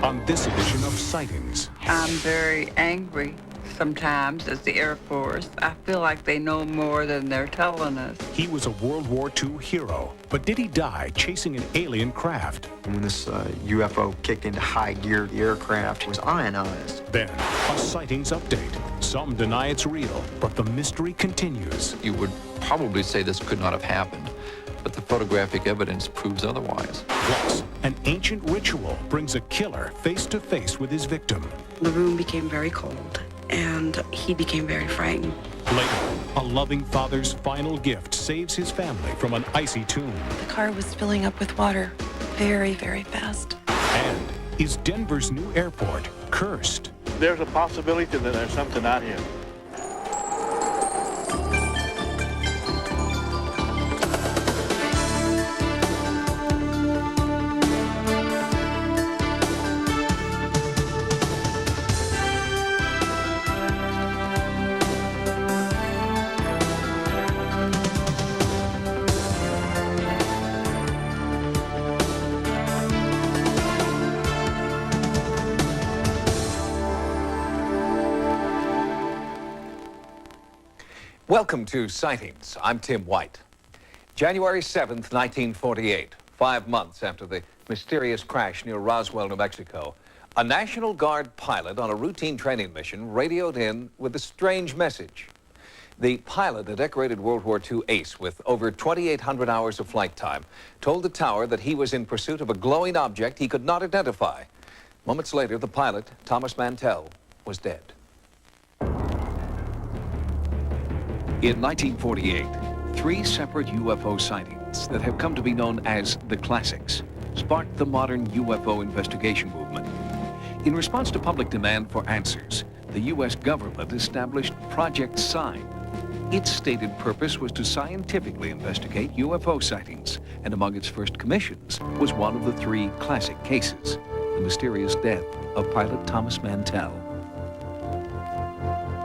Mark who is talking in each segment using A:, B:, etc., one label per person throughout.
A: on this edition of Sightings.
B: I'm very angry sometimes as the Air Force. I feel like they know more than they're telling us.
A: He was a World War II hero, but did he die chasing an alien craft?
C: When this UFO kicked into high gear, the aircraft was ionized.
A: Then, a sightings update. Some deny it's real, but the mystery continues.
D: You would probably say this could not have happened, but the photographic evidence proves otherwise.
A: Plus, an ancient ritual brings a killer face to face with his victim.
E: The room became very cold, and he became very frightened.
A: Later, a loving father's final gift saves his family from an icy tomb.
E: The car was filling up with water very, very fast.
A: And is Denver's new airport cursed?
F: There's a possibility that there's something out here.
G: Welcome to Sightings. I'm Tim White. January 7th, 1948, 5 months after the mysterious crash near Roswell, New Mexico, a National Guard pilot on a routine training mission radioed in with a strange message. The pilot, a decorated World War II ace with over 2,800 hours of flight time, told the tower that he was in pursuit of a glowing object he could not identify. Moments later, the pilot, Thomas Mantell, was dead. In 1948, 3 separate UFO sightings that have come to be known as the classics sparked the modern UFO investigation movement. In response to public demand for answers, the U.S. government established Project Sign. Its stated purpose was to scientifically investigate UFO sightings, and among its first commissions was one of the 3 classic cases, the mysterious death of pilot Thomas Mantell.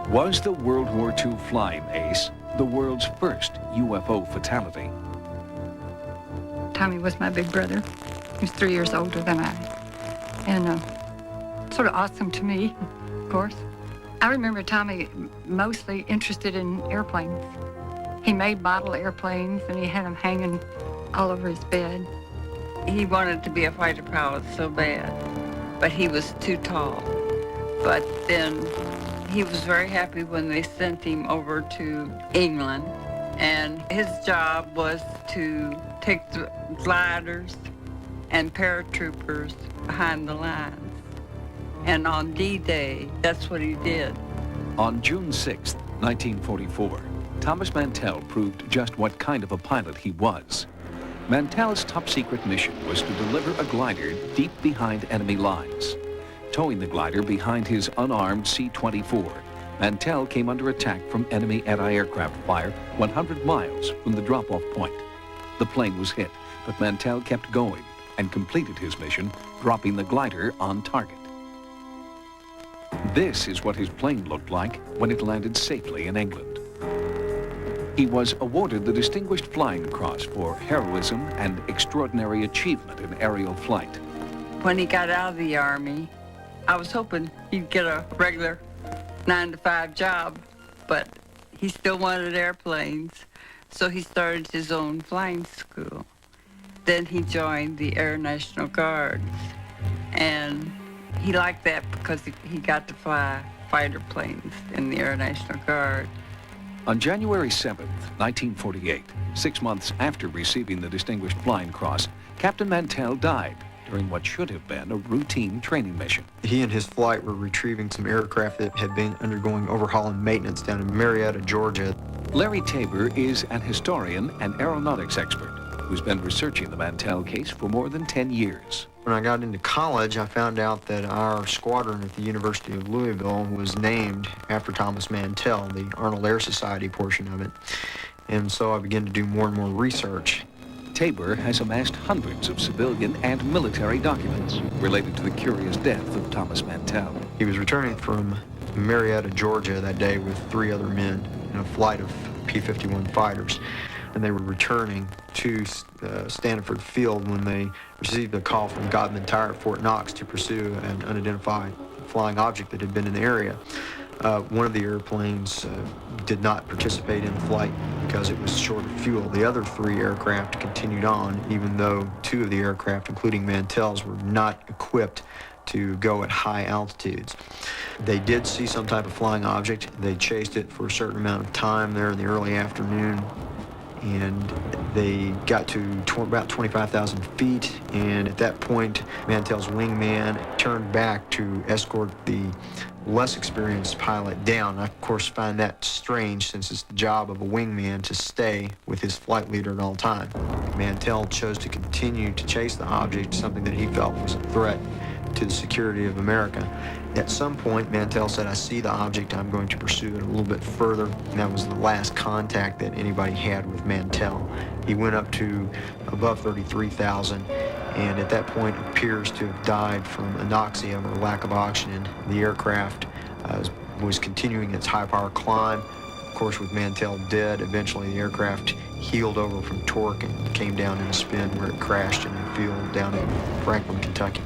G: Was the World War II flying ace the world's first UFO fatality?
H: Tommy was my big brother. He was 3 years older than I. And sort of awesome to me, of course. I remember Tommy mostly interested in airplanes. He made model airplanes and he had them hanging all over his bed.
B: He wanted to be a fighter pilot so bad, but he was too tall. But then he was very happy when they sent him over to England, and his job was to take the gliders and paratroopers behind the lines. And on D-Day, that's what he did.
G: On June 6, 1944, Thomas Mantell proved just what kind of a pilot he was. Mantell's top-secret mission was to deliver a glider deep behind enemy lines. Towing the glider behind his unarmed C-24, Mantell came under attack from enemy anti-aircraft fire 100 miles from the drop-off point. The plane was hit, but Mantell kept going and completed his mission, dropping the glider on target. This is what his plane looked like when it landed safely in England. He was awarded the Distinguished Flying Cross for heroism and extraordinary achievement in aerial flight.
B: When he got out of the Army, I was hoping he'd get a regular 9-to-5 job, but he still wanted airplanes, so he started his own flying school. Then he joined the Air National Guards, and he liked that because he got to fly fighter planes in the Air National Guard.
G: On January 7th, 1948, 6 months after receiving the Distinguished Flying Cross, Captain Mantell died during what should have been a routine training mission.
C: He and his flight were retrieving some aircraft that had been undergoing overhaul and maintenance down in Marietta, Georgia.
G: Larry Tabor is an historian and aeronautics expert who's been researching the Mantell case for more than 10 years.
C: When I got into college, I found out that our squadron at the University of Louisville was named after Thomas Mantell, the Arnold Air Society portion of it. And so I began to do more and more research.
G: Tabor has amassed hundreds of civilian and military documents related to the curious death of Thomas Mantell.
C: He was returning from Marietta, Georgia that day with 3 other men in a flight of P-51 fighters and they were returning to Stanford Field when they received a call from Godman Tire at Fort Knox to pursue an unidentified flying object that had been in the area. One of the airplanes did not participate in the flight because it was short of fuel. The other 3 aircraft continued on, even though 2 of the aircraft, including Mantell's, were not equipped to go at high altitudes. They did see some type of flying object. They chased it for a certain amount of time there in the early afternoon, and they got to about 25,000 feet, and at that point, Mantell's wingman turned back to escort the less experienced pilot down. I, of course, find that strange, since it's the job of a wingman to stay with his flight leader at all times. Mantell chose to continue to chase the object, something that he felt was a threat to the security of America. At some point, Mantell said, "I see the object, I'm going to pursue it a little bit further," and that was the last contact that anybody had with Mantell. He went up to above 33,000, and at that point appears to have died from anoxia or lack of oxygen. The aircraft was continuing its high-power climb. Of course, with Mantell dead, eventually the aircraft heeled over from torque and came down in a spin where it crashed in a field down in Franklin, Kentucky.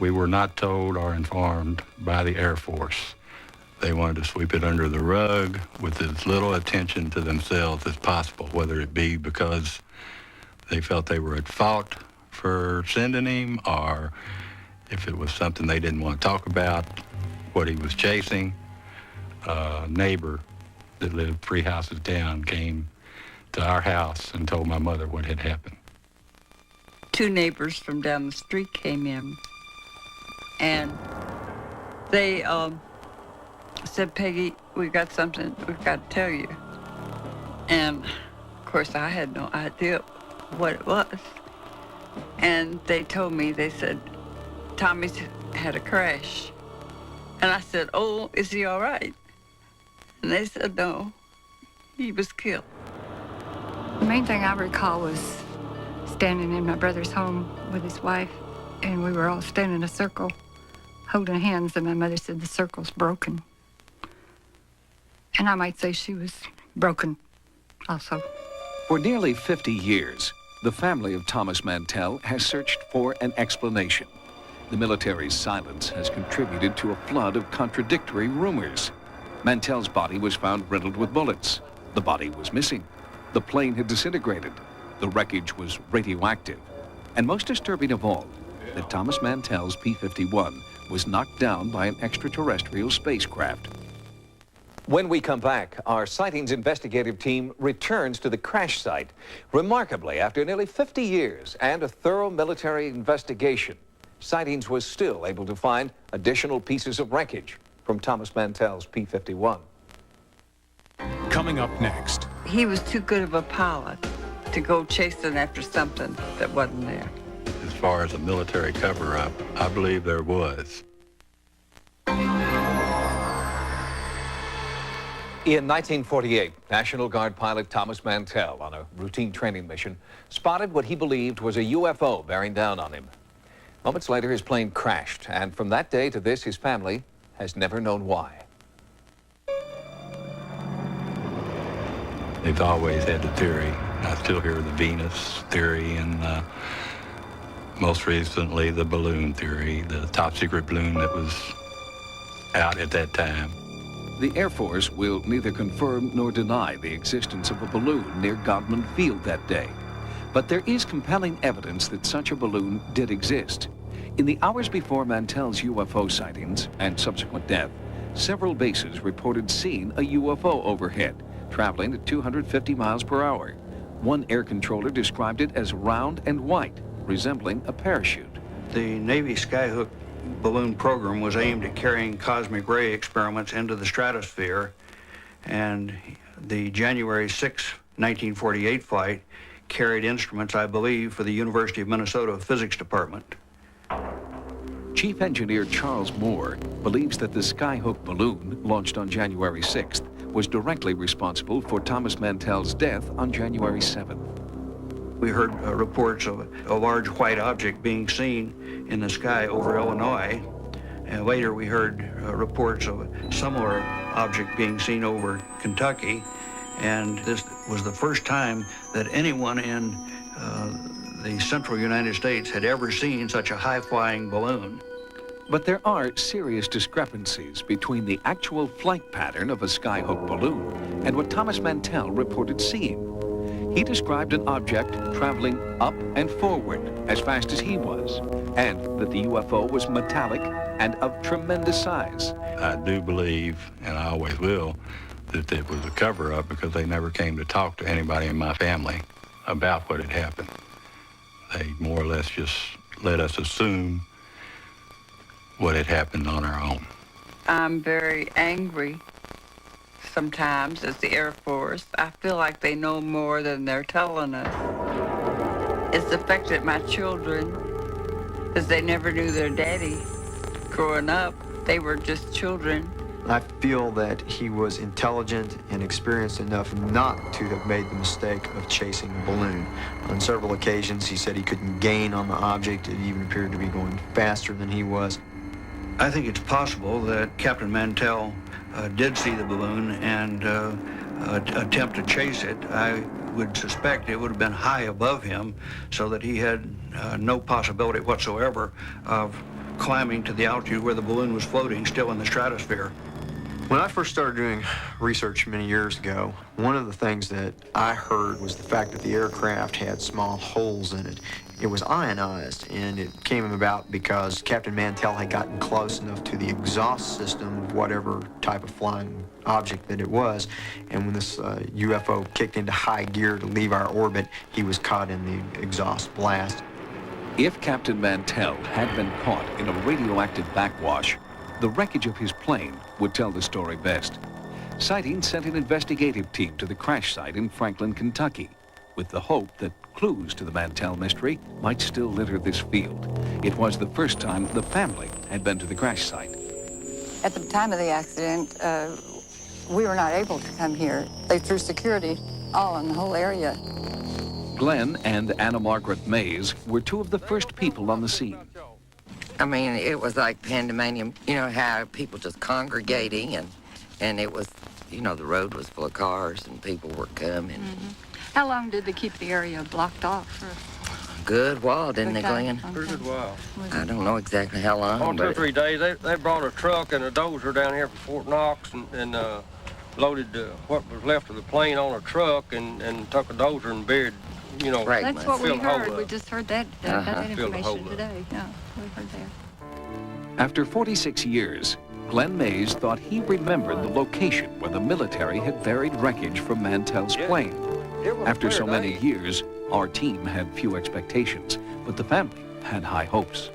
I: We were not told or informed by the Air Force. They wanted to sweep it under the rug with as little attention to themselves as possible, whether it be because they felt they were at fault for sending him, or if it was something they didn't want to talk about, what he was chasing. A neighbor that lived 3 houses down came to our house and told my mother what had happened.
B: 2 neighbors from down the street came in, and they said, "Peggy, we got something we've got to tell you." And of course I had no idea what it was. And they told me, they said, "Tommy's had a crash." And I said, "Oh, is he all right?" And they said, "No, he was killed."
H: The main thing I recall was standing in my brother's home with his wife, and we were all standing in a circle, holding hands, and my mother said, "The circle's broken." And I might say she was broken also.
G: For nearly 50 years, the family of Thomas Mantell has searched for an explanation. The military's silence has contributed to a flood of contradictory rumors. Mantell's body was found riddled with bullets. The body was missing. The plane had disintegrated. The wreckage was radioactive. And most disturbing of all, that Thomas Mantell's P-51 was knocked down by an extraterrestrial spacecraft.
J: When we come back, our sightings investigative team returns to the crash site. Remarkably, after nearly 50 years and a thorough military investigation, sightings was still able to find additional pieces of wreckage from Thomas Mantell's P-51.
A: Coming up next.
B: He was too good of a pilot to go chasing after something that wasn't there.
I: As far as a military cover-up, I believe there was.
J: In 1948, National Guard pilot Thomas Mantell, on a routine training mission, spotted what he believed was a UFO bearing down on him. Moments later, his plane crashed, and from that day to this, his family has never known why.
I: They've always had the theory. I still hear the Venus theory, and most recently the balloon theory, the top secret balloon that was out at that time.
G: The Air Force will neither confirm nor deny the existence of a balloon near Godman Field that day. But there is compelling evidence that such a balloon did exist. In the hours before Mantell's UFO sightings and subsequent death, several bases reported seeing a UFO overhead, traveling at 250 miles per hour. One air controller described it as round and white, resembling a parachute.
K: The Navy Skyhook balloon program was aimed at carrying cosmic ray experiments into the stratosphere, and the January 6, 1948 flight carried instruments, I believe, for the University of Minnesota Physics Department.
G: Chief Engineer Charles Moore believes that the Skyhook balloon, launched on January 6th, was directly responsible for Thomas Mantell's death on January 7th.
K: We heard reports of a large white object being seen in the sky over Illinois, and later we heard reports of a similar object being seen over Kentucky, and this was the first time that anyone in the central United States had ever seen such a high-flying balloon.
G: But there are serious discrepancies between the actual flight pattern of a skyhook balloon and what Thomas Mantell reported seeing. He described an object traveling up and forward as fast as he was, and that the UFO was metallic and of tremendous size.
I: I do believe, and I always will, that it was a cover-up because they never came to talk to anybody in my family about what had happened. They more or less just let us assume what had happened on our own.
B: I'm very angry sometimes as the Air Force. I feel like they know more than they're telling us. It's affected my children because they never knew their daddy growing up. They were just children.
C: I feel that he was intelligent and experienced enough not to have made the mistake of chasing a balloon. On several occasions, he said he couldn't gain on the object. It even appeared to be going faster than he was.
K: I think it's possible that Captain Mantell did see the balloon and attempt to chase it. I would suspect it would have been high above him so that he had no possibility whatsoever of climbing to the altitude where the balloon was floating still in the stratosphere.
C: When I first started doing research many years ago, one of the things that I heard was the fact that the aircraft had small holes in it. It was ionized, and it came about because Captain Mantell had gotten close enough to the exhaust system of whatever type of flying object that it was, and when this UFO kicked into high gear to leave our orbit, he was caught in the exhaust blast.
G: If Captain Mantell had been caught in a radioactive backwash, the wreckage of his plane would tell the story best. Sightings sent an investigative team to the crash site in Franklin, Kentucky, with the hope that clues to the Mantell mystery might still litter this field. It was the first time the family had been to the crash site.
H: At the time of the accident, we were not able to come here. They threw security all in the whole area.
G: Glenn and Anna Margaret Mays were two of the first people on the scene.
L: I mean, it was like pandemonium, you know, how people just congregating, and it was, you know, the road was full of cars and people were coming.
H: Mm-hmm. How long did they keep the area blocked off for?
L: Good while, didn't they, Glenn?
M: Pretty good while.
L: I don't know exactly how long.
M: On 2 or 3 days, they brought a truck and a dozer down here from Fort Knox and loaded what was left of the plane on a truck and took a dozer and buried, you know,
H: That's what we heard. We just heard that information
M: Filled the
H: today. Yeah, we heard that.
G: After 46 years, Glenn Mays thought he remembered the location where the military had buried wreckage from Mantell's plane. After so many years, our team had few expectations, but the family had high hopes.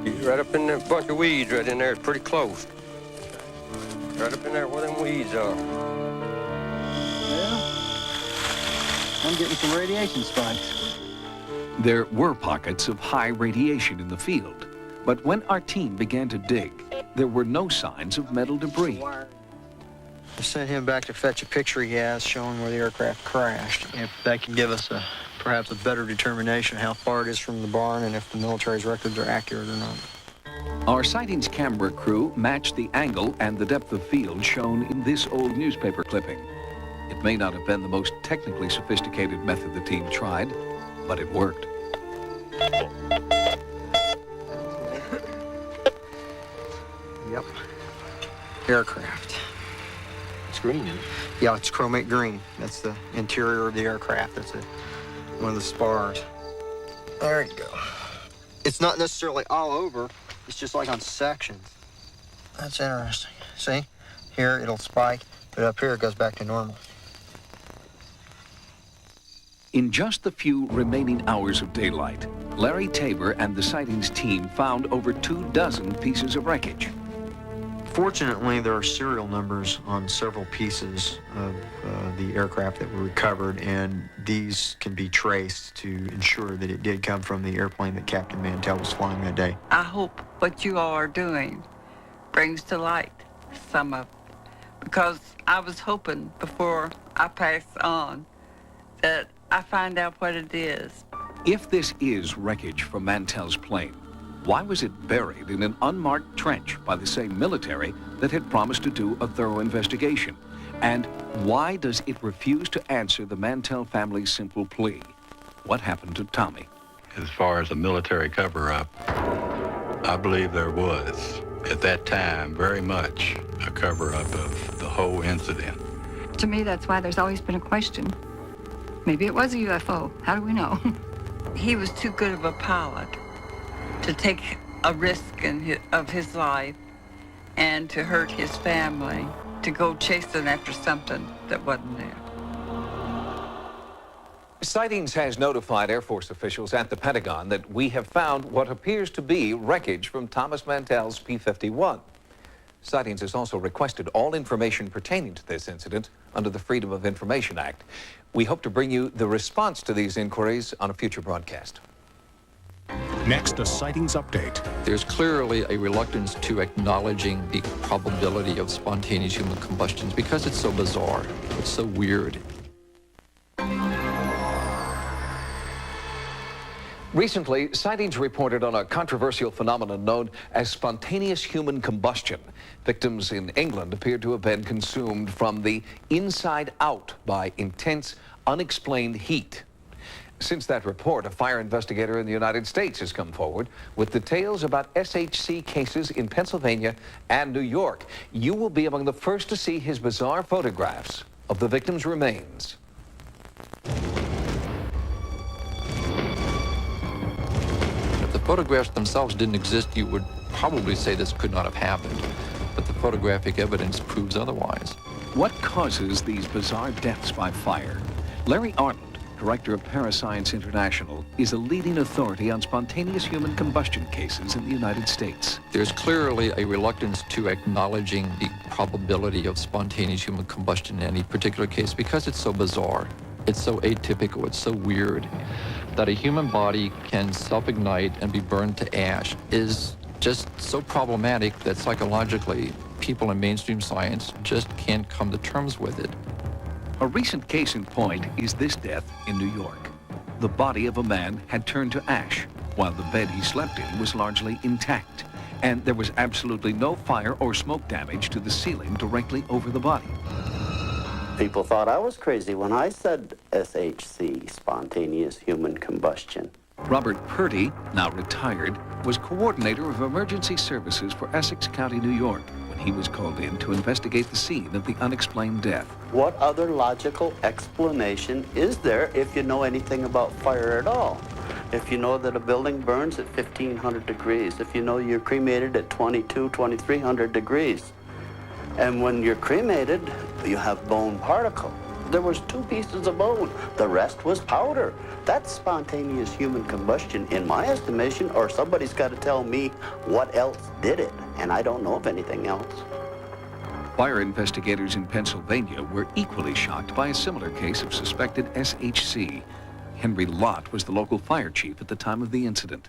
M: Right up in that bunch of weeds right in there. It's pretty close. Right up in there where them weeds are.
N: Well, I'm getting some radiation spikes.
G: There were pockets of high radiation in the field, but when our team began to dig, there were no signs of metal debris.
C: I sent him back to fetch a picture he has showing where the aircraft crashed. If that can give us perhaps a better determination of how far it is from the barn and if the military's records are accurate or not.
G: Our sightings camera crew matched the angle and the depth of field shown in this old newspaper clipping. It may not have been the most technically sophisticated method the team tried, but it worked.
C: Yep. Aircraft.
N: It's green, isn't it?
C: Yeah, it's chromate green. That's the interior of the aircraft. That's one of the spars. There you go. It's not necessarily all over. It's just like on sections. That's interesting. See? Here it'll spike, but up here it goes back to normal.
G: In just the few remaining hours of daylight, Larry Tabor and the sightings team found over 24 pieces of wreckage.
C: Fortunately, there are serial numbers on several pieces of the aircraft that were recovered, and these can be traced to ensure that it did come from the airplane that Captain Mantell was flying that day.
B: I hope what you all are doing brings to light some of it, because I was hoping before I pass on that I find out what it is.
G: If this is wreckage from Mantell's plane, why was it buried in an unmarked trench by the same military that had promised to do a thorough investigation? And why does it refuse to answer the Mantell family's simple plea? What happened to Tommy?
I: As far as a military cover-up, I believe there was, at that time, very much a cover-up of the whole incident.
H: To me, that's why there's always been a question. Maybe it was a UFO. How do we know?
B: He was too good of a pilot to take a risk of his life and to hurt his family, to go chasing after something that wasn't there.
J: Sightings has notified Air Force officials at the Pentagon that we have found what appears to be wreckage from Thomas Mantell's P-51. Sightings has also requested all information pertaining to this incident under the Freedom of Information Act. We hope to bring you the response to these inquiries on a future broadcast.
A: Next, a sightings update.
D: There's clearly a reluctance to acknowledging the probability of spontaneous human combustions because it's so bizarre, it's so weird.
J: Recently, sightings reported on a controversial phenomenon known as spontaneous human combustion. Victims in England appeared to have been consumed from the inside out by intense, unexplained heat. Since that report, a fire investigator in the United States has come forward with details about SHC cases in Pennsylvania and New York. You will be among the first to see his bizarre photographs of the victims' remains.
D: If the photographs themselves didn't exist, you would probably say this could not have happened. But the photographic evidence proves otherwise.
G: What causes these bizarre deaths by fire? Larry Arnold, director of Parascience International, is a leading authority on spontaneous human combustion cases in the United States.
D: There's clearly a reluctance to acknowledging the probability of spontaneous human combustion in any particular case because it's so bizarre. It's so atypical, it's so weird. That a human body can self-ignite and be burned to ash is just so problematic that psychologically, people in mainstream science just can't come to terms with it.
G: A recent case in point is this death in New York. The body of a man had turned to ash, while the bed he slept in was largely intact, and there was absolutely no fire or smoke damage to the ceiling directly over the body.
O: People thought I was crazy when I said SHC, spontaneous human combustion.
G: Robert Purdy, now retired, was coordinator of emergency services for Essex County, New York, when he was called in to investigate the scene of the unexplained death.
O: What other logical explanation is there if you know anything about fire at all? If you know that a building burns at 1,500 degrees, if you know you're cremated at 2,300 degrees, and when you're cremated, you have bone particle. There was 2 pieces of bone. The rest was powder. That's spontaneous human combustion in my estimation, or somebody's got to tell me what else did it, and I don't know of anything else.
G: Fire investigators in Pennsylvania were equally shocked by a similar case of suspected SHC. Henry Lott was the local fire chief at the time of the incident.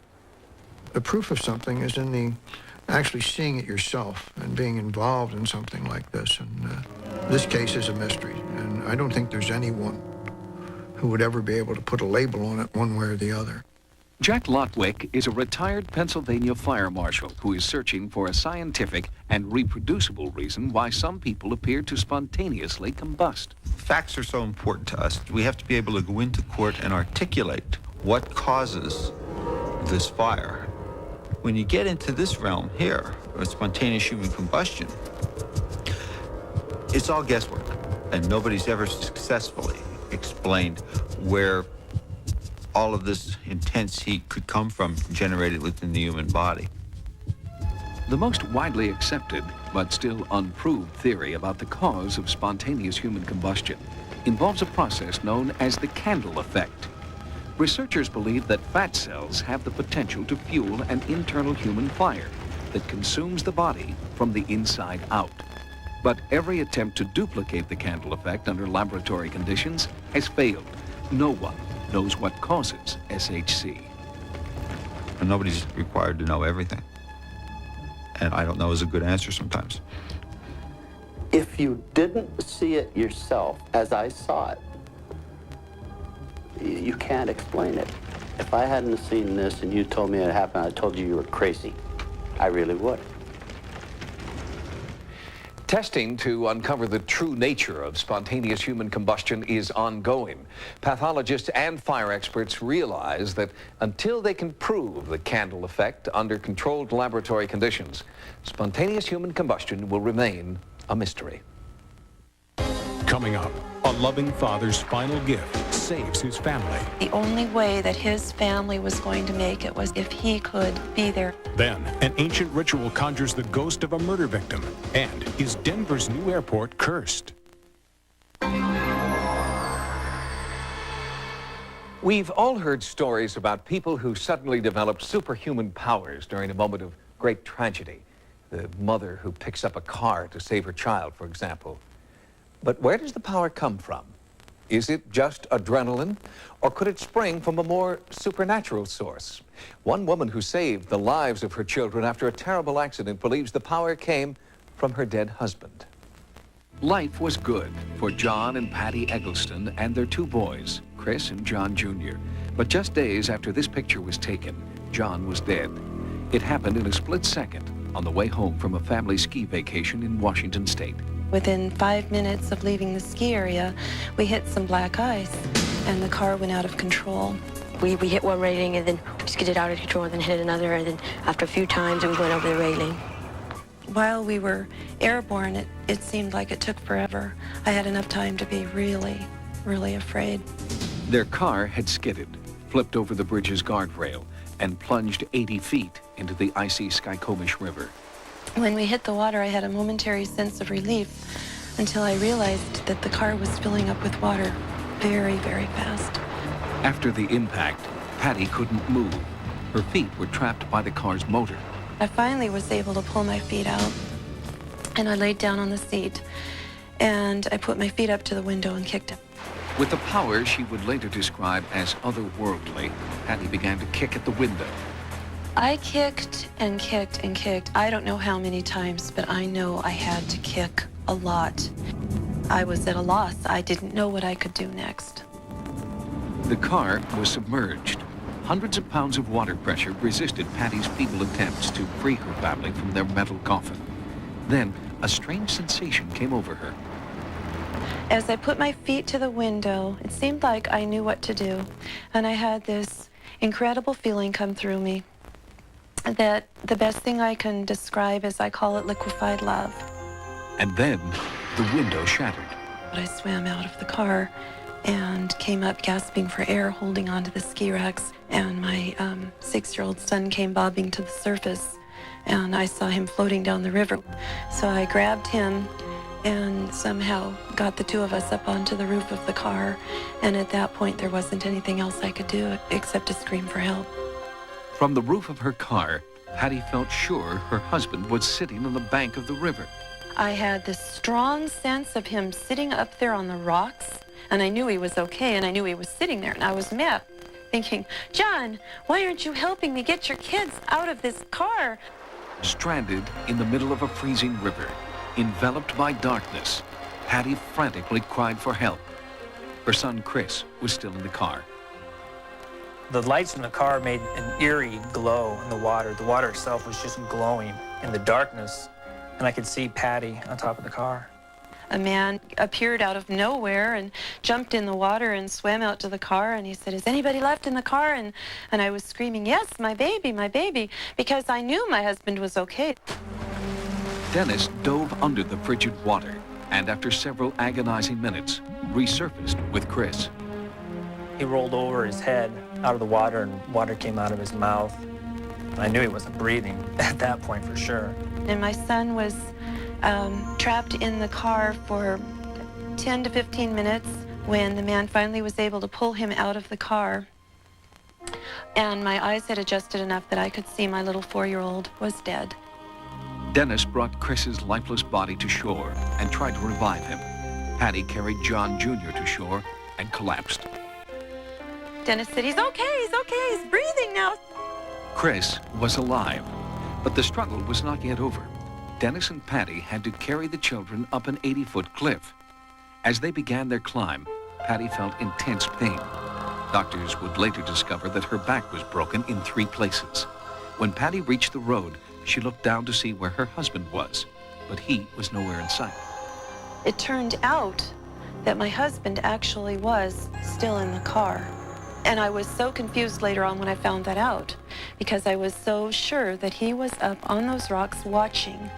P: The proof of something is in the actually seeing it yourself and being involved in something like this. And this case is a mystery, and I don't think there's anyone who would ever be able to put a label on it one way or the other.
G: Jack Lotwick is a retired Pennsylvania fire marshal who is searching for a scientific and reproducible reason why some people appear to spontaneously combust.
Q: Facts are so important to us. We have to be able to go into court and articulate what causes this fire. When you get into this realm here, of spontaneous human combustion, it's all guesswork, and nobody's ever successfully explained where all of this intense heat could come from generated within the human body.
G: The most widely accepted, but still unproved theory about the cause of spontaneous human combustion involves a process known as the candle effect. Researchers believe that fat cells have the potential to fuel an internal human fire that consumes the body from the inside out. But every attempt to duplicate the candle effect under laboratory conditions has failed. No one knows what causes SHC.
Q: And nobody's required to know everything. And I don't know is a good answer sometimes.
O: If you didn't see it yourself as I saw it, you can't explain it. If I hadn't seen this and you told me it happened, I told you you were crazy. I really would.
J: Testing to uncover the true nature of spontaneous human combustion is ongoing. Pathologists and fire experts realize that until they can prove the candle effect under controlled laboratory conditions, spontaneous human combustion will remain a mystery.
A: Coming up, a loving father's final gift saves his family.
R: The only way that his family was going to make it was if he could be there.
A: Then, an ancient ritual conjures the ghost of a murder victim. And is Denver's new airport cursed?
J: We've all heard stories about people who suddenly develop superhuman powers during a moment of great tragedy. The mother who picks up a car to save her child, for example. But where does the power come from? Is it just adrenaline, or could it spring from a more supernatural source? One woman who saved the lives of her children after a terrible accident believes the power came from her dead husband.
G: Life was good for John and Patty Eggleston and their two boys, Chris and John Jr. But just days after this picture was taken, John was dead. It happened in a split second on the way home from a family ski vacation in Washington State.
R: Within 5 minutes of leaving the ski area, we hit some black ice, and the car went out of control.
S: We hit one railing, and then we skidded out of control, and then hit another, and then after a few times, we went over the railing.
R: While we were airborne, it seemed like it took forever. I had enough time to be really, really afraid.
G: Their car had skidded, flipped over the bridge's guardrail, and plunged 80 feet into the icy Skykomish River.
R: When we hit the water, I had a momentary sense of relief until I realized that the car was filling up with water very, very fast.
G: After the impact, Patty couldn't move. Her feet were trapped by the car's motor.
R: I finally was able to pull my feet out, and I laid down on the seat, and I put my feet up to the window and kicked it.
G: With a power she would later describe as otherworldly, Patty began to kick at the window.
R: I kicked and kicked and kicked. I don't know how many times, but I know I had to kick a lot. I was at a loss. I didn't know what I could do next.
G: The car was submerged. Hundreds of pounds of water pressure resisted Patty's feeble attempts to free her family from their metal coffin. Then, a strange sensation came over her.
R: As I put my feet to the window, it seemed like I knew what to do, and I had this incredible feeling come through me that the best thing I can describe is I call it liquefied love.
G: And then, the window shattered.
R: I swam out of the car and came up gasping for air, holding onto the ski racks, and my 6-year-old son came bobbing to the surface, and I saw him floating down the river. So I grabbed him and somehow got the two of us up onto the roof of the car, and at that point there wasn't anything else I could do except to scream for help.
G: From the roof of her car, Patty felt sure her husband was sitting on the bank of the river.
R: I had this strong sense of him sitting up there on the rocks, and I knew he was okay, and I knew he was sitting there, and I was mad, thinking, John, why aren't you helping me get your kids out of this car?
G: Stranded in the middle of a freezing river, enveloped by darkness, Patty frantically cried for help. Her son, Chris, was still in the car.
T: The lights in the car made an eerie glow in the water. The water itself was just glowing in the darkness, and I could see Patty on top of the car.
R: A man appeared out of nowhere and jumped in the water and swam out to the car, and he said, is anybody left in the car? And I was screaming, yes, my baby, because I knew my husband was okay.
G: Dennis dove under the frigid water, and after several agonizing minutes, resurfaced with Chris.
T: He rolled over his head out of the water, and water came out of his mouth. I knew he wasn't breathing at that point for sure.
R: And my son was trapped in the car for 10 to 15 minutes when the man finally was able to pull him out of the car. And my eyes had adjusted enough that I could see my little 4-year-old was dead.
G: Dennis brought Chris's lifeless body to shore and tried to revive him. Patty carried John Jr. to shore and collapsed.
R: Dennis said, he's okay, he's breathing now.
G: Chris was alive, but the struggle was not yet over. Dennis and Patty had to carry the children up an 80-foot cliff. As they began their climb, Patty felt intense pain. Doctors would later discover that her back was broken in 3 places. When Patty reached the road, she looked down to see where her husband was, but he was nowhere in sight.
R: It turned out that my husband actually was still in the car. And I was so confused later on when I found that out, because I was so sure that he was up on those rocks watching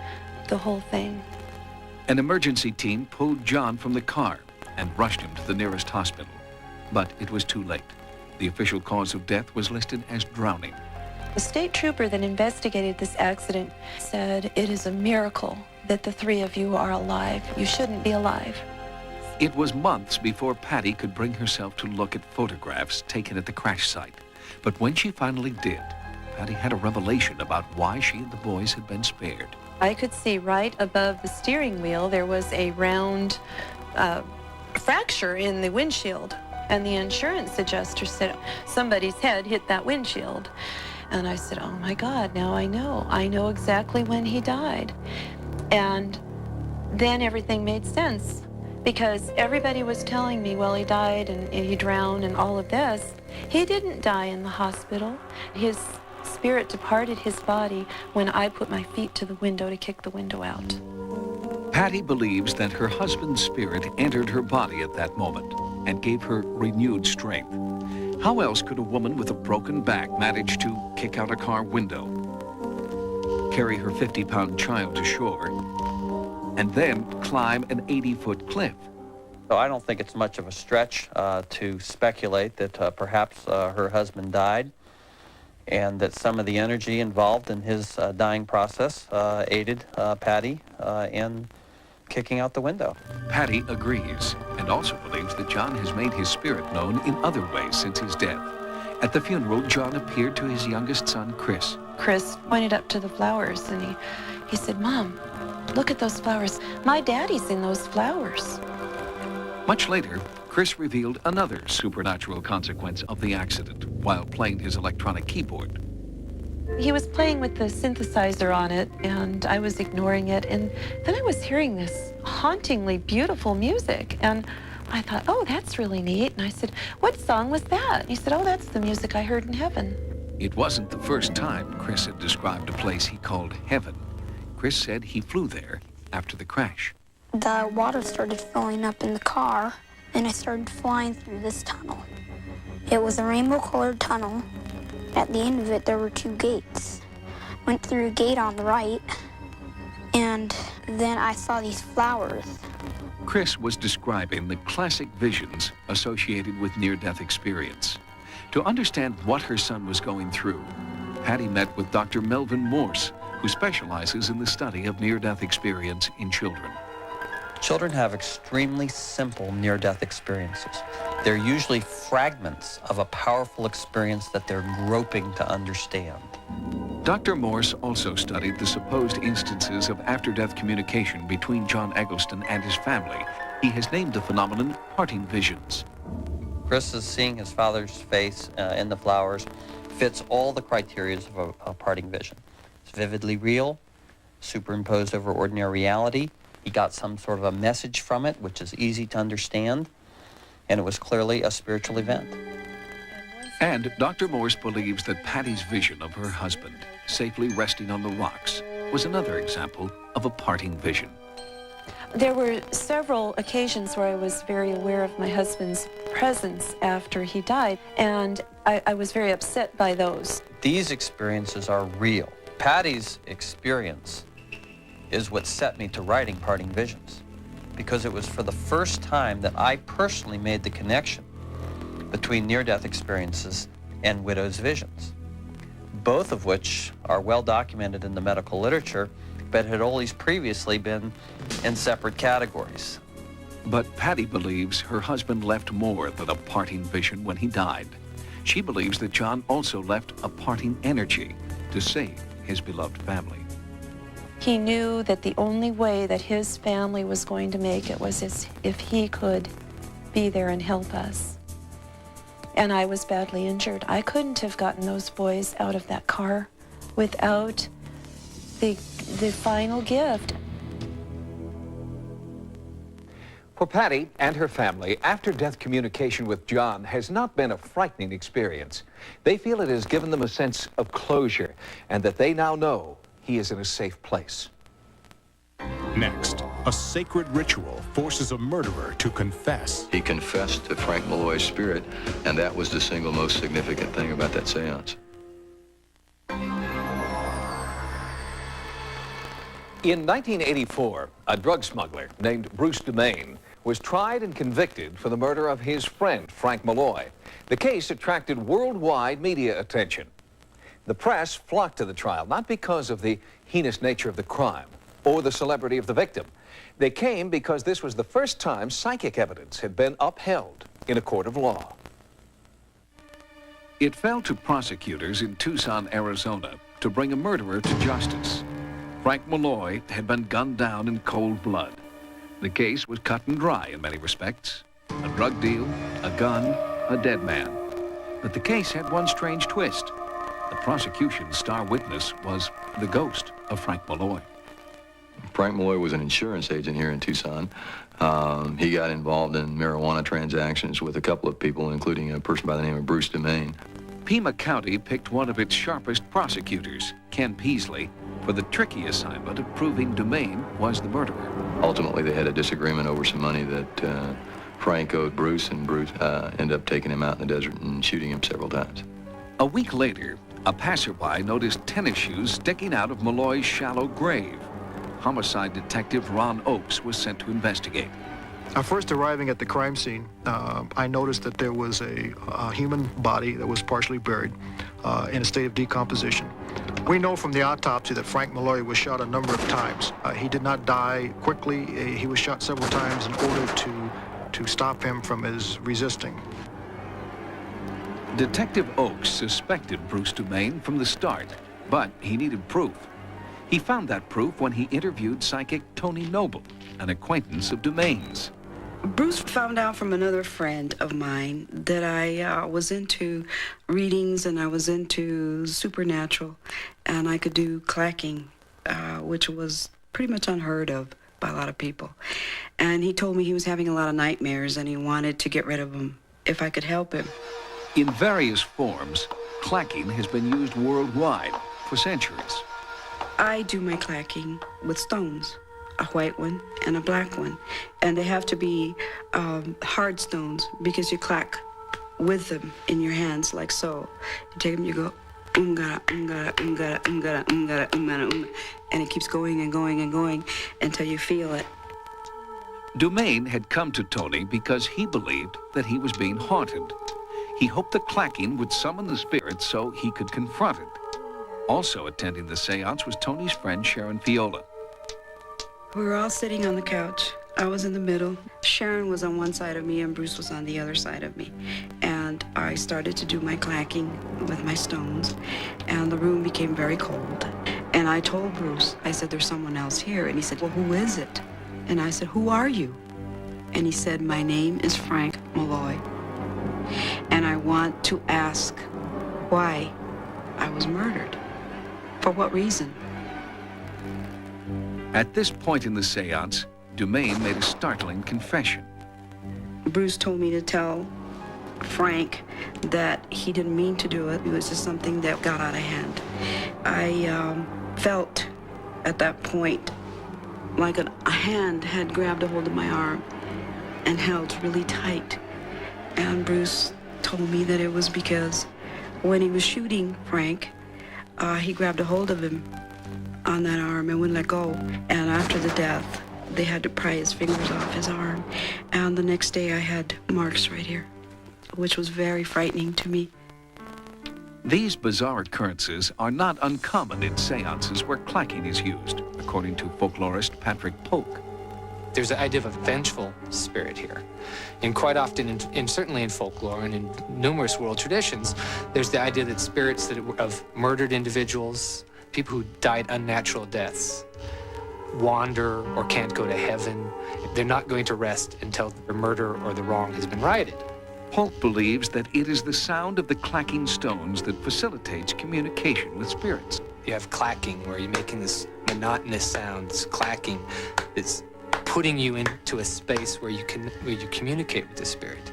R: the whole thing.
G: An emergency team pulled John from the car and rushed him to the nearest hospital. But it was too late. The official cause of death was listed as drowning.
R: The state trooper that investigated this accident said, "It is a miracle that the three of you are alive. You shouldn't be alive."
G: It was months before Patty could bring herself to look at photographs taken at the crash site. But when she finally did, Patty had a revelation about why she and the boys had been spared.
R: I could see right above the steering wheel there was a round fracture in the windshield. And the insurance adjuster said, somebody's head hit that windshield. And I said, oh my God, now I know. I know exactly when he died. And then everything made sense, because everybody was telling me, well, he died and he drowned and all of this. He didn't die in the hospital. His spirit departed his body when I put my feet to the window to kick the window out.
G: Patty believes that her husband's spirit entered her body at that moment and gave her renewed strength. How else could a woman with a broken back manage to kick out a car window, carry her 50-pound child to shore, and then climb an 80-foot cliff?
O: So I don't think it's much of a stretch to speculate that perhaps her husband died, and that some of the energy involved in his dying process aided Patty in kicking out the window.
G: Patty agrees, and also believes that John has made his spirit known in other ways since his death. At the funeral, John appeared to his youngest son, Chris.
R: Chris pointed up to the flowers and he said, Mom, look at those flowers. My daddy's in those flowers.
G: Much later, Chris revealed another supernatural consequence of the accident while playing his electronic keyboard.
R: He was playing with the synthesizer on it, and I was ignoring it, and then I was hearing this hauntingly beautiful music, and I thought, oh, that's really neat. And I said, what song was that? And he said, oh, that's the music I heard in heaven.
G: It wasn't the first time Chris had described a place he called heaven. Chris said he flew there after the crash.
U: The water started filling up in the car, and I started flying through this tunnel. It was a rainbow-colored tunnel. At the end of it, there were two gates. Went through a gate on the right, and then I saw these flowers.
G: Chris was describing the classic visions associated with near-death experience. To understand what her son was going through, Patty met with Dr. Melvin Morse, who specializes in the study of near-death experience in children.
O: Children have extremely simple near-death experiences. They're usually fragments of a powerful experience that they're groping to understand.
G: Dr. Morse also studied the supposed instances of after-death communication between John Eggleston and his family. He has named the phenomenon parting visions.
O: Chris is seeing his father's face in the flowers, fits all the criteria of a parting vision. It's vividly real, superimposed over ordinary reality. He got some sort of a message from it, which is easy to understand, and it was clearly a spiritual event.
G: And Dr. Morse believes that Patty's vision of her husband, safely resting on the rocks, was another example of a parting vision.
R: There were several occasions where I was very aware of my husband's presence after he died, and I was very upset by those.
O: These experiences are real. Patty's experience is what set me to writing Parting Visions, because it was for the first time that I personally made the connection between near-death experiences and widow's visions, both of which are well documented in the medical literature, but had always previously been in separate categories.
G: But Patty believes her husband left more than a parting vision when he died. She believes that John also left a parting energy to save his beloved family.
R: He knew that the only way that his family was going to make it was if he could be there and help us. And I was badly injured. I couldn't have gotten those boys out of that car without the final gift.
J: For Patty and her family, after-death communication with John has not been a frightening experience. They feel it has given them a sense of closure and that they now know he is in a safe place.
A: Next, a sacred ritual forces a murderer to confess.
E: He confessed to Frank Malloy's spirit, and that was the single most significant thing about that seance.
J: In 1984, a drug smuggler named Bruce Dumaine was tried and convicted for the murder of his friend, Frank Malloy. The case attracted worldwide media attention. The press flocked to the trial, not because of the heinous nature of the crime or the celebrity of the victim. They came because this was the first time psychic evidence had been upheld in a court of law.
G: It fell to prosecutors in Tucson, Arizona, to bring a murderer to justice. Frank Malloy had been gunned down in cold blood. The case was cut and dry in many respects. A drug deal, a gun, a dead man. But the case had one strange twist. The prosecution's star witness was the ghost of Frank Malloy.
E: Frank Malloy was an insurance agent here in Tucson. He got involved in marijuana transactions with a couple of people, including a person by the name of Bruce Dumaine.
G: Pima County picked one of its sharpest prosecutors, Ken Peasley, for the tricky assignment of proving Dumaine was the murderer.
E: Ultimately, they had a disagreement over some money that Frank owed Bruce, and Bruce ended up taking him out in the desert and shooting him several times.
G: A week later, a passerby noticed tennis shoes sticking out of Malloy's shallow grave. Homicide detective Ron Oakes was sent to investigate.
P: First arriving at the crime scene, I noticed that there was a human body that was partially buried in a state of decomposition. We know from the autopsy that Frank Malloy was shot a number of times. He did not die quickly. He was shot several times in order to stop him from his resisting.
G: Detective Oakes suspected Bruce Dumaine from the start, but he needed proof. He found that proof when he interviewed psychic Tony Noble, an acquaintance of Dumaine's.
V: Bruce found out from another friend of mine that I was into readings and I was into supernatural, and I could do clacking, which was pretty much unheard of by a lot of people. And he told me he was having a lot of nightmares and he wanted to get rid of them if I could help him.
G: In various forms, clacking has been used worldwide for centuries.
V: I do my clacking with stones, a white one and a black one. And they have to be hard stones because you clack with them in your hands like so. You take them, you go, umgara, umgara, umgara, umgara, umgara, umgara, umgara, and it keeps going and going and going until you feel it.
G: Dumaine had come to Tony because he believed that he was being haunted. He hoped the clacking would summon the spirit so he could confront it. Also attending the seance was Tony's friend Sharon Fiola.
V: We were all sitting on the couch. I was in the middle. Sharon was on one side of me and Bruce was on the other side of me. And I started to do my clacking with my stones, and the room became very cold. And I told Bruce, I said, there's someone else here. And he said, well, who is it? And I said, who are you? And he said, my name is Frank Malloy. And I want to ask why I was murdered. For what reason?
G: At this point in the seance, Dumaine made a startling confession.
V: Bruce told me to tell Frank that he didn't mean to do it. It was just something that got out of hand. I felt at that point like a hand had grabbed a hold of my arm and held really tight. And Bruce told me that it was because when he was shooting Frank, he grabbed a hold of him on that arm and wouldn't let go. And after the death, they had to pry his fingers off his arm. And the next day I had marks right here, which was very frightening to me.
G: These bizarre occurrences are not uncommon in seances where clacking is used, according to folklorist Patrick Polk.
W: There's the idea of a vengeful spirit here. And quite often, certainly in folklore and in numerous world traditions, there's the idea that spirits of murdered individuals, people who died unnatural deaths, wander or can't go to heaven. They're not going to rest until the murder or the wrong has been righted.
G: Polk believes that it is the sound of the clacking stones that facilitates communication with spirits.
W: You have clacking, where you're making this monotonous sound, this clacking, that's putting you into a space where you communicate with the spirit.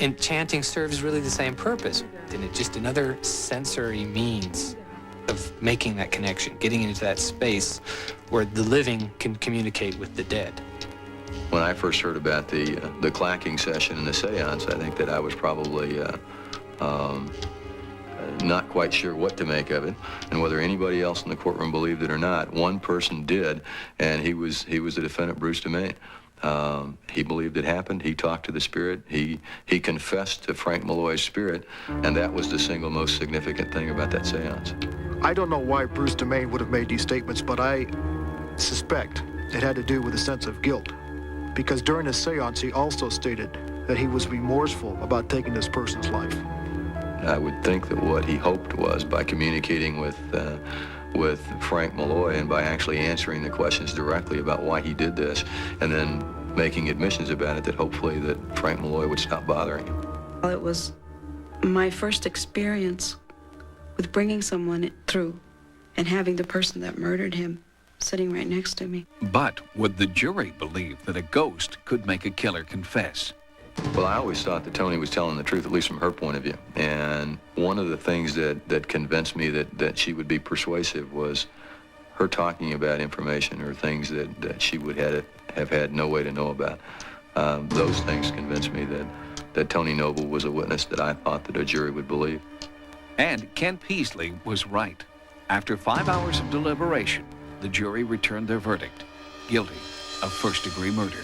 W: And chanting serves really the same purpose, and it's just another sensory means of making that connection, getting into that space where the living can communicate with the dead.
E: When I first heard about the clacking session and the seance, I think that I was probably not quite sure what to make of it, and whether anybody else in the courtroom believed it or not. One person did, and he was the defendant, Bruce DeMay. He believed it happened. He talked to the spirit. He confessed to Frank Malloy's spirit, and that was the single most significant thing about that seance.
F: I don't know why Bruce DeMay would have made these statements, but I suspect it had to do with a sense of guilt, because during the seance he also stated that he was remorseful about taking this person's life.
E: I would think that what he hoped was, by communicating with Frank Malloy and by actually answering the questions directly about why he did this, and then making admissions about it, that hopefully that Frank Malloy would stop bothering him.
V: Well, it was my first experience with bringing someone through and having the person that murdered him sitting right next to me.
G: But would the jury believe that a ghost could make a killer confess?
E: Well, I always thought that Toni was telling the truth, at least from her point of view. And one of the things that convinced me that she would be persuasive was her talking about information or things that she would have had no way to know about. Those things convinced me that Toni Noble was a witness that I thought that a jury would believe.
G: And Ken Peasley was right. After 5 hours of deliberation, the jury returned their verdict, guilty of first-degree murder.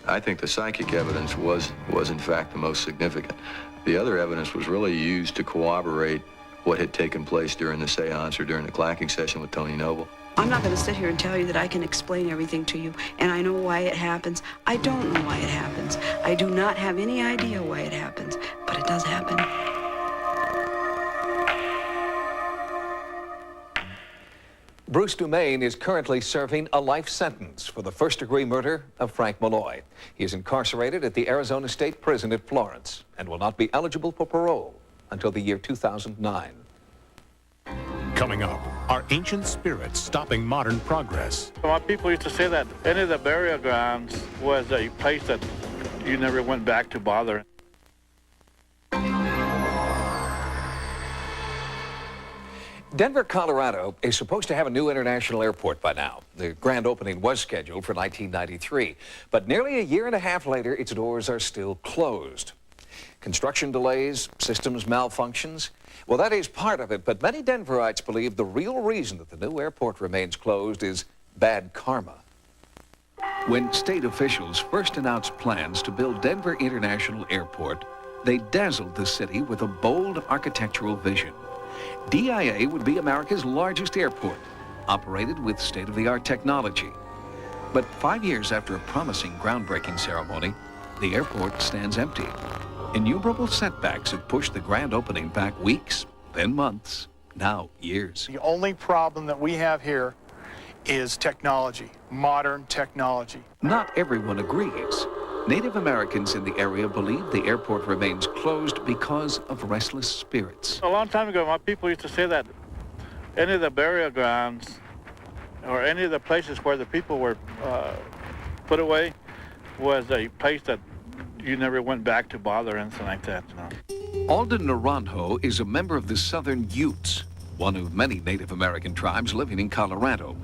E: I think the psychic evidence was in fact the most significant. The other evidence was really used to corroborate what had taken place during the seance or during the clacking session with Toni Noble.
V: I'm not going to sit here and tell you that I can explain everything to you, and I know why it happens. I don't know why it happens. I do not have any idea why it happens, but it does happen.
J: Bruce DeMay is currently serving a life sentence for the first-degree murder of Frank Malloy. He is incarcerated at the Arizona State Prison at Florence and will not be eligible for parole until the year 2009.
A: Coming up, are ancient spirits stopping modern progress?
K: My people used to say that any of the burial grounds was a place that you never went back to bother.
J: Denver, Colorado is supposed to have a new international airport by now. The grand opening was scheduled for 1993, but nearly a year and a half later, its doors are still closed. Construction delays, systems malfunctions, well, that is part of it, but many Denverites believe the real reason that the new airport remains closed is bad karma.
G: When state officials first announced plans to build Denver International Airport, they dazzled the city with a bold architectural vision. DIA would be America's largest airport, operated with state-of-the-art technology. But 5 years after a promising groundbreaking ceremony, the airport stands empty. Innumerable setbacks have pushed the grand opening back weeks, then months, now years.
F: The only problem that we have here is technology, modern technology.
G: Not everyone agrees. Native Americans in the area believe the airport remains closed because of restless spirits.
K: A long time ago, my people used to say that any of the burial grounds or any of the places where the people were put away was a place that you never went back to bother or anything like that, you know.
G: Alden Naranjo is a member of the Southern Utes, one of many Native American tribes living in Colorado.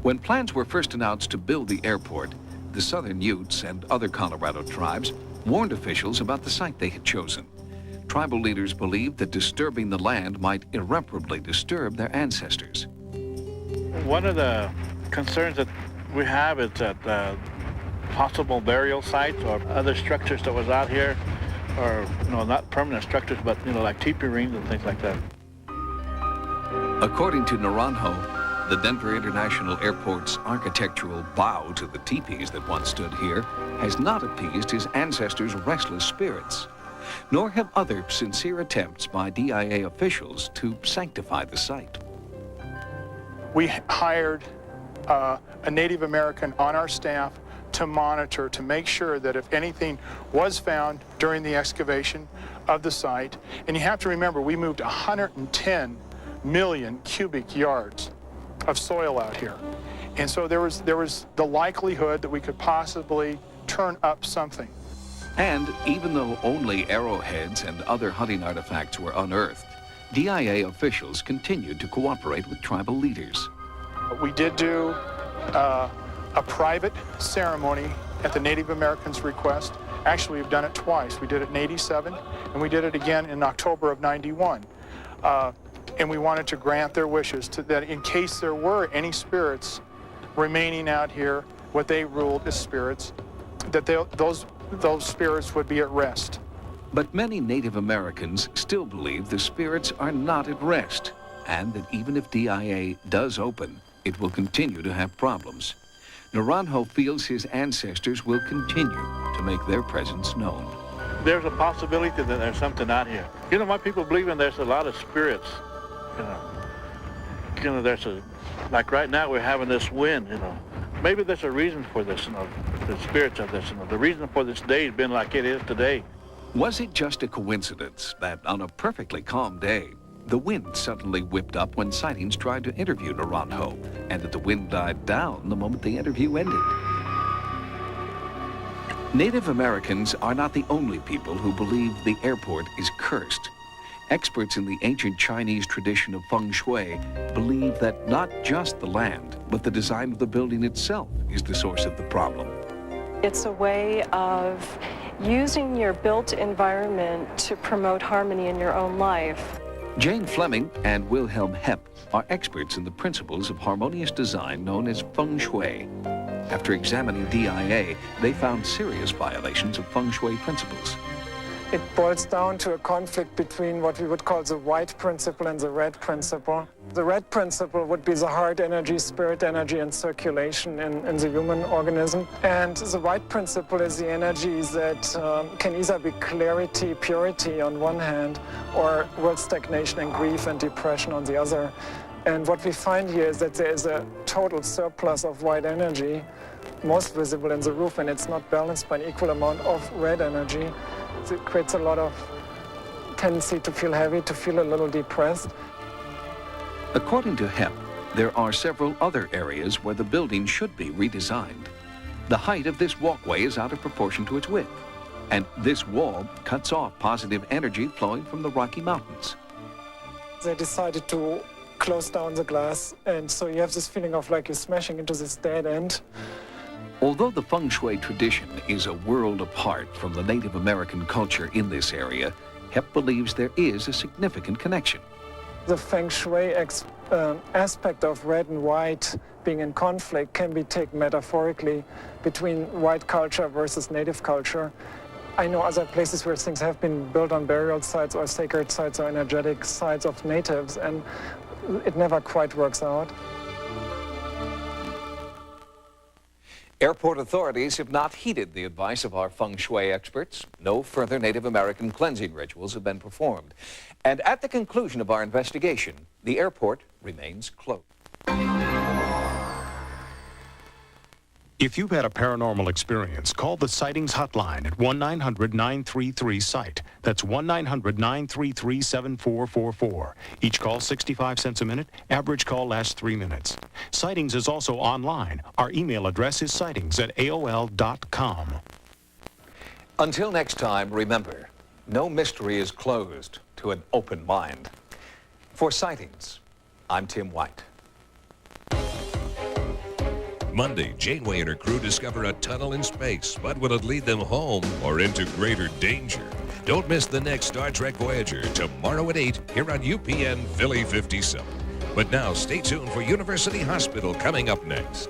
G: When plans were first announced to build the airport, the Southern Utes and other Colorado tribes warned officials about the site they had chosen. Tribal leaders believed that disturbing the land might irreparably disturb their ancestors.
K: One of the concerns that we have is that possible burial sites or other structures that was out here, or, you know, not permanent structures, but, you know, like teepee rings and things like that.
G: According to Naranjo, the Denver International Airport's architectural bow to the teepees that once stood here has not appeased his ancestors' restless spirits, nor have other sincere attempts by DIA officials to sanctify the site.
F: We hired a Native American on our staff to monitor, to make sure that if anything was found during the excavation of the site, and you have to remember, we moved 110 million cubic yards of soil out here. And so there was the likelihood that we could possibly turn up something.
G: And even though only arrowheads and other hunting artifacts were unearthed, DIA officials continued to cooperate with tribal leaders.
F: We did do a private ceremony at the Native Americans' request. Actually, we've done it twice. We did it in '87, and we did it again in October of '91. And we wanted to grant their wishes that in case there were any spirits remaining out here, what they ruled as spirits, that those spirits would be at rest.
G: But many Native Americans still believe the spirits are not at rest, and that even if DIA does open, it will continue to have problems. Naranjo feels his ancestors will continue to make their presence known.
K: There's a possibility that there's something out here. You know, my people believe there's a lot of spirits. There's like right now we're having this wind, Maybe there's a reason for this, the spirits of this, the reason for this day has been like it is today.
G: Was it just a coincidence that on a perfectly calm day, the wind suddenly whipped up when sightings tried to interview Naranjo, and that the wind died down the moment the interview ended? Native Americans are not the only people who believe the airport is cursed. Experts in the ancient Chinese tradition of feng shui believe that not just the land, but the design of the building itself is the source of the problem.
L: It's a way of using your built environment to promote harmony in your own life.
G: Jane Fleming and Wilhelm Hepp are experts in the principles of harmonious design known as feng shui. After examining DIA, they found serious violations of feng shui principles.
M: It boils down to a conflict between what we would call the white principle and the red principle. The red principle would be the heart energy, spirit energy, and circulation in the human organism. And the white principle is the energy that can either be clarity, purity on one hand, or world stagnation and grief and depression on the other. And what we find here is that there is a total surplus of white energy, most visible in the roof, and it's not balanced by an equal amount of red energy. It creates a lot of tendency to feel heavy, to feel a little depressed.
G: According to Hepp, there are several other areas where the building should be redesigned. The height of this walkway is out of proportion to its width, and this wall cuts off positive energy flowing from the Rocky Mountains.
M: They decided to close down the glass, and so you have this feeling of like you're smashing into this dead end.
G: Although the feng shui tradition is a world apart from the Native American culture in this area, Hepp believes there is a significant connection.
M: The feng shui aspect of red and white being in conflict can be taken metaphorically between white culture versus native culture. I know other places where things have been built on burial sites or sacred sites or energetic sites of natives, and it never quite works out.
J: Airport authorities have not heeded the advice of our feng shui experts. No further Native American cleansing rituals have been performed. And at the conclusion of our investigation, the airport remains closed.
A: If you've had a paranormal experience, call the Sightings Hotline at 1-900-933-SIGHT. That's 1-900-933-7444. Each call 65 cents a minute. Average call lasts 3 minutes. Sightings is also online. Our email address is sightings@aol.com.
J: Until next time, remember, no mystery is closed to an open mind. For Sightings, I'm Tim White.
N: Monday, Janeway and her crew discover a tunnel in space, but will it lead them home or into greater danger? Don't miss the next Star Trek Voyager tomorrow at 8 here on UPN Philly 57. But now, stay tuned for University Hospital coming up next.